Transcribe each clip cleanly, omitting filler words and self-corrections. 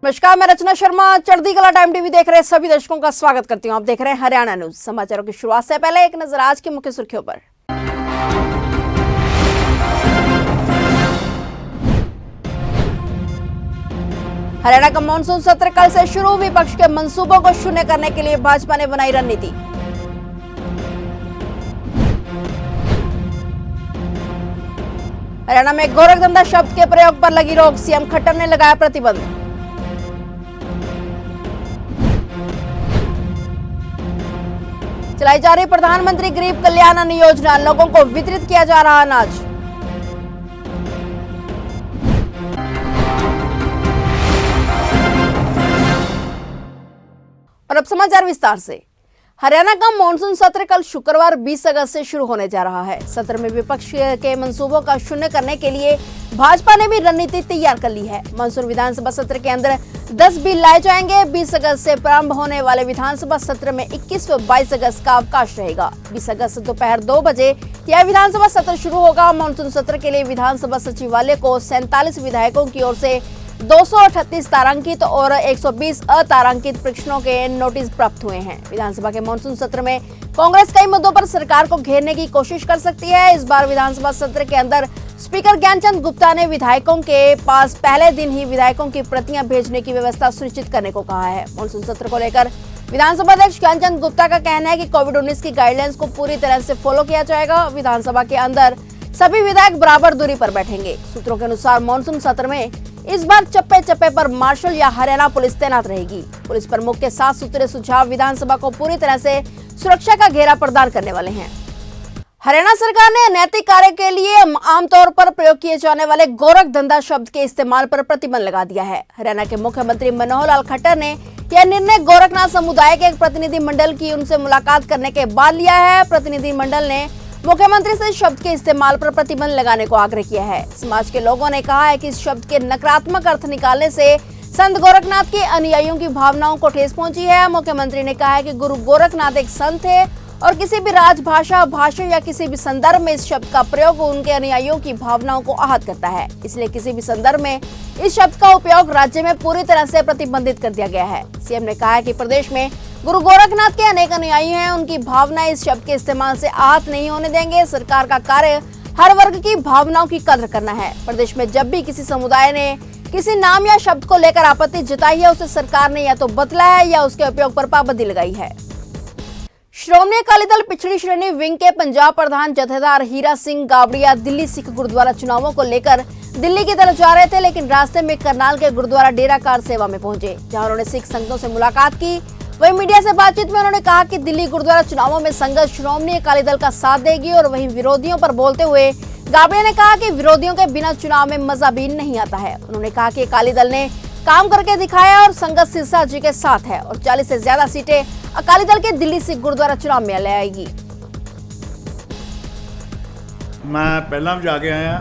नमस्कार, मैं रचना शर्मा चढ़ती कला टाइम टीवी देख रहे सभी दर्शकों का स्वागत करती हूं। आप देख रहे हैं हरियाणा न्यूज। समाचारों की शुरुआत से पहले एक नजर आज की मुख्य सुर्खियों पर। हरियाणा का मानसून सत्र कल से शुरू। विपक्ष के मंसूबों को शून्य करने के लिए भाजपा ने बनाई रणनीति। हरियाणा में गोरखधंधा शब्द के प्रयोग पर लगी रोक। सीएम खट्टर ने लगाया प्रतिबंध। चलाई जा रही प्रधानमंत्री गरीब कल्याण अन्न योजना, लोगों को वितरित किया जा रहा अनाज। और अब समाचार विस्तार से। हरियाणा का मानसून सत्र कल शुक्रवार 20 अगस्त से शुरू होने जा रहा है। सत्र में विपक्ष के मंसूबों का शून्य करने के लिए भाजपा ने भी रणनीति तैयार कर ली है। मानसून विधानसभा सत्र के अंदर 10 बिल लाए जाएंगे। 20 अगस्त से प्रारंभ होने वाले विधानसभा सत्र में 21 व 22 अगस्त का अवकाश रहेगा। 20 अगस्त दोपहर 2 बजे यह विधानसभा सत्र शुरू होगा। मानसून सत्र के लिए विधानसभा सचिवालय को 47 विधायकों की ओर से 238 तारांकित और 120 अतारांकित प्रश्नों के नोटिस प्राप्त हुए हैं। विधानसभा के मानसून सत्र में कांग्रेस कई मुद्दों पर सरकार को घेरने की कोशिश कर सकती है। इस बार विधानसभा सत्र के अंदर स्पीकर ज्ञानचंद गुप्ता ने विधायकों के पास पहले दिन ही विधायकों की प्रतियां भेजने की व्यवस्था सुनिश्चित करने को कहा है। मानसून सत्र को लेकर विधानसभा अध्यक्ष ज्ञानचंद गुप्ता का कहना है कि कोविड-19 की गाइडलाइंस को पूरी तरह से फॉलो किया जाएगा। विधानसभा के अंदर सभी विधायक बराबर दूरी पर बैठेंगे। सूत्रों के अनुसार मानसून सत्र में इस बार चप्पे चप्पे पर मार्शल या हरियाणा पुलिस तैनात रहेगी। पुलिस प्रमुख के 7 सूत्रीय सुझाव विधानसभा को पूरी तरह से सुरक्षा का घेरा प्रदान करने वाले हैं। हरियाणा सरकार ने अनैतिक कार्य के लिए आमतौर पर प्रयोग किए जाने वाले गोरखधंधा शब्द के इस्तेमाल पर प्रतिबंध लगा दिया है। हरियाणा के मुख्यमंत्री मनोहर लाल खट्टर ने यह निर्णय गोरखनाथ समुदाय के एक प्रतिनिधि मंडल की उनसे मुलाकात करने के बाद लिया है। प्रतिनिधि मंडल ने मुख्यमंत्री से शब्द के इस्तेमाल पर प्रतिबंध लगाने को आग्रह किया है। समाज के लोगों ने कहा है कि इस शब्द के नकारात्मक अर्थ निकालने से संत गोरखनाथ के अनुयायियों की भावनाओं को ठेस पहुंची है। मुख्यमंत्री ने कहा है कि गुरु गोरखनाथ एक संत है और किसी भी राजभाषा, भाषण या किसी भी संदर्भ में इस शब्द का प्रयोग उनके अनुयायियों की भावनाओं को आहत करता है। इसलिए किसी भी संदर्भ में इस शब्द का उपयोग राज्य में पूरी तरह से प्रतिबंधित कर दिया गया है। सीएम ने कहा है कि प्रदेश में गुरु गोरखनाथ के अनेक अनुयायी हैं, उनकी भावनाएं इस शब्द के इस्तेमाल से आहत नहीं होने देंगे। सरकार का कार्य हर वर्ग की भावनाओं की कद्र करना है। प्रदेश में जब भी किसी समुदाय ने किसी नाम या शब्द को लेकर आपत्ति जताई है, उसे सरकार ने या तो बदला है या उसके उपयोग पर पाबंदी लगाई है। श्रोमणी अकाली दल पिछड़ी श्रेणी विंग के पंजाब प्रधान जथेदार हीरा सिंह गाबड़िया दिल्ली सिख गुरुद्वारा चुनावों को लेकर दिल्ली की तरफ जा रहे थे, लेकिन रास्ते में करनाल के गुरुद्वारा डेरा कार सेवा में पहुंचे, जहां उन्होंने सिख संगतों से मुलाकात की। वहीं मीडिया से बातचीत में उन्होंने कहा कि दिल्ली गुरुद्वारा चुनावों में संगत श्रोमणी अकाली दल का साथ देगी। और वहीं विरोधियों पर बोलते हुए गाबड़िया ने कहा कि विरोधियों के बिना चुनाव में मजा भी नहीं आता है। उन्होंने कहा कि अकाली दल ने काम करके दिखाया और संगत सिरसा जी के साथ है और 40 से ज्यादा सीटें अकाली दल के दिल्ली सिख गुरुद्वारा चुनाव में ले आएगी। मैं पहला भी जाके आया,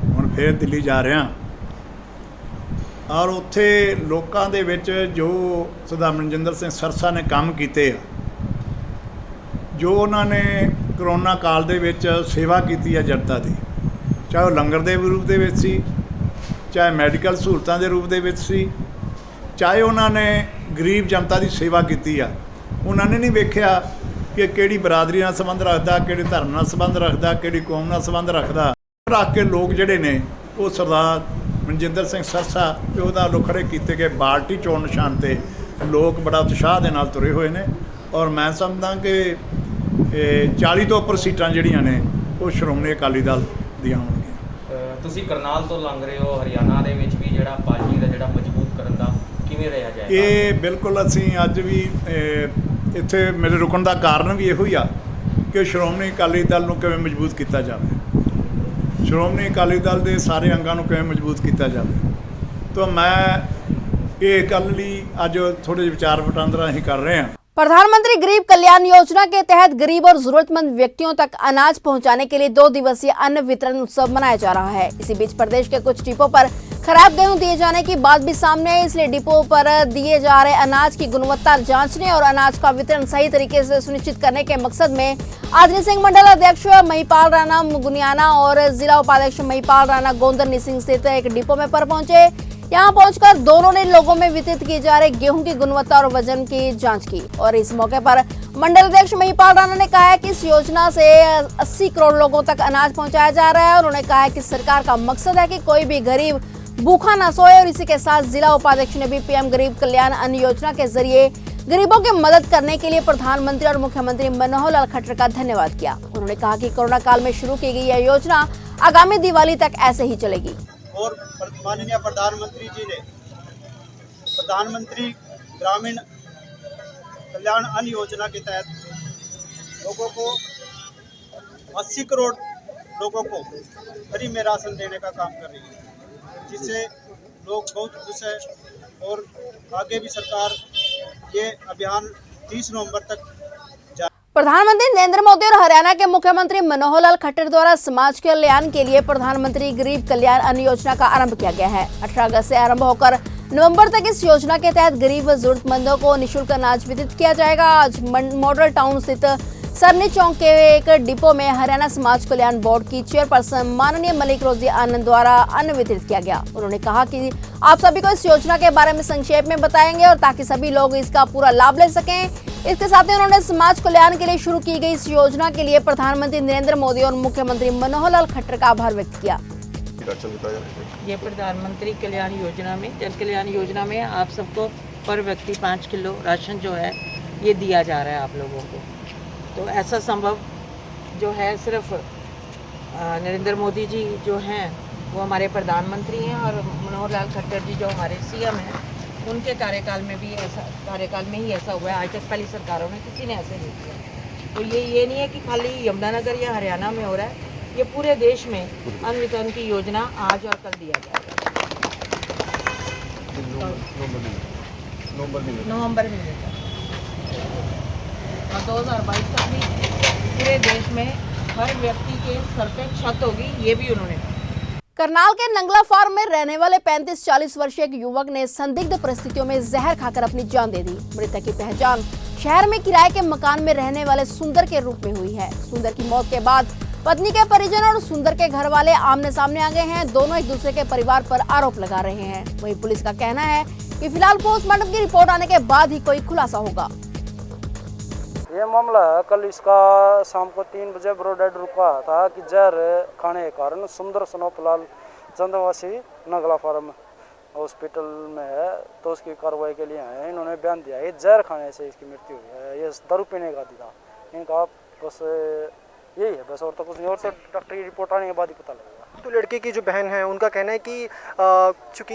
हुण फिर दिल्ली जा रहा और उत्थे लोकां दे विच जो सरदार मनजिंदर सिंह सरसा ने काम कीते आ, जो उन्होंने करोना काल दे विच सेवा की है जनता दी, चाहे वह लंगर के रूप दे विच सी, चाहे मैडिकल सहूलतां के रूप दे विच सी, चाहे उन्होंने गरीब जनता की सेवा की आ। उन्होंने नहीं वेख्या कि किहड़ी बरादरी नाल संबंध रखता, किहड़े धर्म नाल संबंध रखता, किहड़ी कौम नाल संबंध रखता। रख के लोग जिहड़े ने वो सरदार मनजिंदर सिंह सरसा ते उहदा लुख खड़े कीते गए बाल्टी चोण निशान ते लोग बड़ा उत्साह दे नाल तुरे हुए ने। और मैं समझदा कि 40 तो उपर सीटां जिहड़ियां ने वो श्रोमणी अकाली दल ਦੀਆਂ होणगीਆਂ। ਤੁਸੀਂ करनाल तो लंघ रहे हो, हरियाणा ਦੇ ਵਿੱਚ ਵੀ ਜਿਹੜਾ ਪਾਰਟੀ ਦਾ ਜਿਹੜਾ ਮਜ਼ਬੂਤ ਕਰਨ ਦਾ ਕਿਵੇਂ ਰਿਹਾ ਜਾਏਗਾ? ਇਹ ਬਿਲਕੁਲ ਅਸੀਂ ਅੱਜ ਵੀ ਇੱਥੇ ਮੇਰੇ ਰੁਕਣ ਦਾ ਕਾਰਨ ਵੀ ਇਹੋ ਹੀ ਆ ਕਿ ਸ਼੍ਰੋਮਣੀ ਅਕਾਲੀ ਦਲ ਨੂੰ ਕਿਵੇਂ ਮਜ਼ਬੂਤ ਕੀਤਾ ਜਾਵੇ, ਸ਼੍ਰੋਮਣੀ ਅਕਾਲੀ ਦਲ ਦੇ ਸਾਰੇ ਅੰਗਾਂ ਨੂੰ ਕਿਵੇਂ ਮਜ਼ਬੂਤ ਕੀਤਾ ਜਾਵੇ। ਤਾਂ ਮੈਂ ਇਹ ਗੱਲ ਲਈ ਅੱਜ ਥੋੜੇ ਜਿਹੇ ਵਿਚਾਰ ਵਟਾਂਦਰਾ ਅਸੀਂ ਕਰ ਰਹੇ ਹਾਂ। प्रधानमंत्री गरीब कल्याण योजना के तहत गरीब और जरूरतमंद व्यक्तियों तक अनाज पहुंचाने के लिए 2 दिवसीय अन्न वितरण उत्सव मनाया जा रहा है। इसी बीच प्रदेश के कुछ डिपो पर खराब गेहूं दिए जाने की बात भी सामने है। इसलिए डिपो पर दिए जा रहे अनाज की गुणवत्ता जांचने और अनाज का वितरण सही तरीके से सुनिश्चित करने के मकसद में आज निसिंग मंडल अध्यक्ष महिपाल राणा मुगुनियाना और जिला उपाध्यक्ष महिपाल राणा गोंदर निसिंग स्थित एक डिपो में पर पहुंचे। यहां पहुंचकर दोनों ने लोगों में वितरित किए जा रहे गेहूं की गुणवत्ता और वजन की जांच की। और इस मौके पर मंडल अध्यक्ष महिपाल राणा ने कहा है कि इस योजना से 80 करोड़ लोगों तक अनाज पहुंचाया जा रहा है। उन्होंने कहा है कि सरकार का मकसद है कि कोई भी गरीब भूखा न सोए। और इसी के साथ जिला उपाध्यक्ष ने भी पीएम गरीब कल्याण अन्न योजना के जरिए गरीबों की मदद करने के लिए प्रधानमंत्री और मुख्यमंत्री मनोहर लाल खट्टर का धन्यवाद किया। उन्होंने कहा कि कोरोना काल में शुरू की गई यह योजना आगामी दिवाली तक ऐसे ही चलेगी। और माननीय प्रधानमंत्री जी ने प्रधानमंत्री ग्रामीण कल्याण अन्न योजना के तहत लोगों को 80 करोड़ लोगों को फ्री में राशन देने का काम कर रही है, जिससे लोग बहुत खुश हैं। और आगे भी सरकार ये अभियान 30 नवंबर तक प्रधानमंत्री नरेंद्र मोदी और हरियाणा के मुख्यमंत्री मनोहर लाल खट्टर द्वारा समाज कल्याण के लिए प्रधानमंत्री गरीब कल्याण अन्न योजना का आरंभ किया गया है। 18 अगस्त से आरंभ होकर नवंबर तक इस योजना के तहत गरीब व जरूरतमंदों को निःशुल्क अनाज वितरित किया जाएगा। आज मॉडल टाउन स्थित सरनी चौक के एक डिपो में हरियाणा समाज कल्याण बोर्ड की चेयरपर्सन माननीय मलिक रोजी आनंद द्वारा अन्न वितरित किया गया। उन्होंने कहा कि आप सभी को इस योजना के बारे में संक्षेप में बताएंगे और ताकि सभी लोग इसका पूरा लाभ ले सकें। इसके साथ ही उन्होंने समाज कल्याण के लिए शुरू की गई इस योजना के लिए प्रधानमंत्री नरेंद्र मोदी और मुख्यमंत्री मनोहर लाल खट्टर का आभार व्यक्त किया। ये प्रधानमंत्री कल्याण योजना में, जन कल्याण योजना में आप सबको पर व्यक्ति 5 किलो राशन जो है ये दिया जा रहा है आप लोगों को। तो ऐसा संभव जो है सिर्फ नरेंद्र मोदी जी जो हैं वो हमारे प्रधानमंत्री हैं और मनोहर लाल खट्टर जी जो हमारे सीएम हैं, उनके कार्यकाल में ही ऐसा हुआ है। आज तक पहली सरकारों में किसी ने ऐसे नहीं किया। तो ये नहीं है कि खाली यमुनानगर या हरियाणा में हो रहा है, ये पूरे देश में अन्न वितरण की योजना आज और कल दिया जाएगा। नवंबर में देगा और 2022 तक भी पूरे देश में हर व्यक्ति के सर पे छत होगी, ये भी उन्होंने कहा। करनाल के नंगला फार्म में रहने वाले 35-40 वर्षीय एक युवक ने संदिग्ध परिस्थितियों में जहर खाकर अपनी जान दे दी। मृतक की पहचान शहर में किराए के मकान में रहने वाले सुंदर के रूप में हुई है। सुंदर की मौत के बाद पत्नी के परिजन और सुंदर के घर वाले आमने सामने आ गए हैं। दोनों एक दूसरे के परिवार पर आरोप लगा रहे हैं। वहीं पुलिस का कहना है कि फिलहाल पोस्टमार्टम की रिपोर्ट आने के बाद ही कोई खुलासा होगा। ये मामला है, कल इसका शाम को 3 बजे ब्रोडेड रुका था कि जहर खाने के कारण सुंदर सनोपलाल चंद्रवासी नगला फार्म हॉस्पिटल में है, तो उसकी कार्रवाई के लिए आए। इन्होंने बयान दिया है जहर खाने से इसकी मृत्यु हुई है, ये दारू पीने का था। इनका बस यही है बस, और तो कुछ नहीं। और तो डॉक्टर की रिपोर्ट आने के बाद ही पता लगेगा। तो लड़के की जो बहन है उनका कहना है कि चूँकि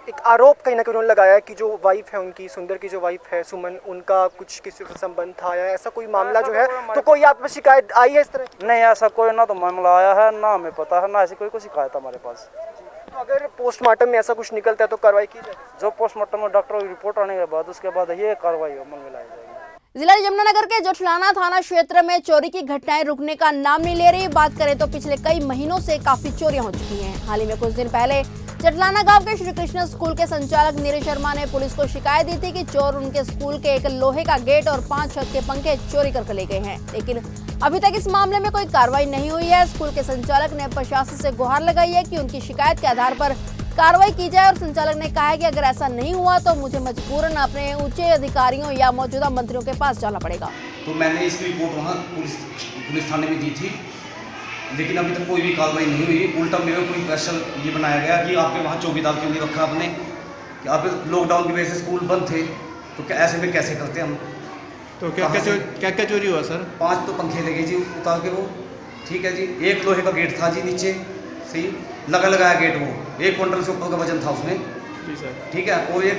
एक आरोप कहीं ना कहीं उन्होंने लगाया कि जो वाइफ है उनकी, सुंदर की जो वाइफ है सुमन, उनका कुछ किसी से संबंध था या ऐसा कोई मामला जो है। तो कोई आप पर शिकायत आई है इस तरह? नहीं, ऐसा कोई ना तो मामला आया है, ना हमें पता है, ना ऐसी कोई शिकायत हमारे पास। तो अगर पोस्टमार्टम में ऐसा कुछ निकलता है तो कार्रवाई की जाए। जो पोस्टमार्टम में डॉक्टर की रिपोर्ट आने के बाद उसके बाद ये कार्रवाई अमल में लाई जाएगी। जिला यमुनानगर के जठलाना थाना क्षेत्र में चोरी की घटनाएं रुकने का नाम नहीं ले रही। बात करें तो पिछले कई महीनों से काफी चोरियां हो चुकी हैं। हाल ही में कुछ दिन पहले जटलाना गांव के श्री कृष्ण स्कूल के संचालक नीरज शर्मा ने पुलिस को शिकायत दी थी कि चोर उनके स्कूल के एक लोहे का गेट और 5 छत के पंखे चोरी कर ले गए हैं, लेकिन अभी तक इस मामले में कोई कार्रवाई नहीं हुई है। स्कूल के संचालक ने प्रशासन से गुहार लगाई है कि उनकी शिकायत के आधार पर कार्रवाई की जाए। और संचालक ने कहा है कि अगर ऐसा नहीं हुआ तो मुझे मजबूरन अपने उच्च अधिकारियों या मौजूदा मंत्रियों के पास जाना पड़ेगा। तो मैंने इसकी रिपोर्ट वहाँ पुलिस थाने में दी थी, लेकिन अभी तक कोई भी कार्रवाई नहीं हुई। उल्टा मेरे को कोई प्रेशर ये बनाया गया कि आपके वहाँ चौकीदार क्यों नहीं रखा आपने, कि आप लॉकडाउन की वजह से स्कूल बंद थे, तो क्या ऐसे में कैसे करते हम। तो क्या चोरी हुआ सर? 5 तो पंखे लगे जी उतार के वो, ठीक है जी। एक लोहे का गेट था जी नीचे, सही लगाया गेट, वो 1 क्विंटल से ऊपर का वजन था उसमें जी सर, ठीक है। और एक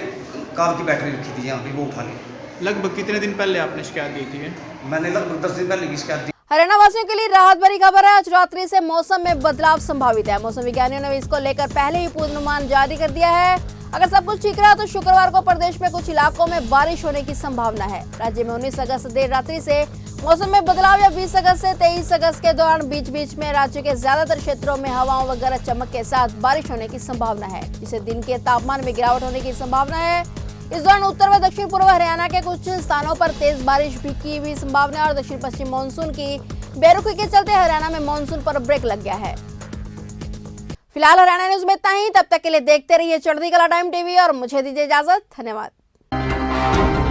कार की बैटरी रखी थी यहाँ पे, वो उठा ली। लगभग कितने दिन पहले आपने शिकायत दी थी? मैंने लगभग 10 दिन पहले की शिकायत दी। हरियाणा वासियों के लिए राहत भरी खबर है। आज रात्रि से मौसम में बदलाव संभावित है। मौसम विज्ञानियों ने इसको लेकर पहले ही पूर्वानुमान जारी कर दिया है। अगर सब कुछ ठीक रहा तो शुक्रवार को प्रदेश में कुछ इलाकों में बारिश होने की संभावना है। राज्य में 19 अगस्त देर रात्रि से मौसम में बदलाव या 20 अगस्त से 23 अगस्त के दौरान बीच बीच में राज्य के ज्यादातर क्षेत्रों में हवाओं व गरज चमक के साथ बारिश होने की संभावना है, जिससे दिन के तापमान में गिरावट होने की संभावना है। इस दौरान उत्तर व दक्षिण पूर्व हरियाणा के कुछ स्थानों पर तेज बारिश भी की हुई संभावना है और दक्षिण पश्चिम मानसून की बेरुखी के चलते हरियाणा में मानसून पर ब्रेक लग गया है। फिलहाल हरियाणा न्यूज में इतना ही। तब तक के लिए देखते रहिए चढ़ती कला टाइम टीवी और मुझे दीजिए इजाजत। धन्यवाद।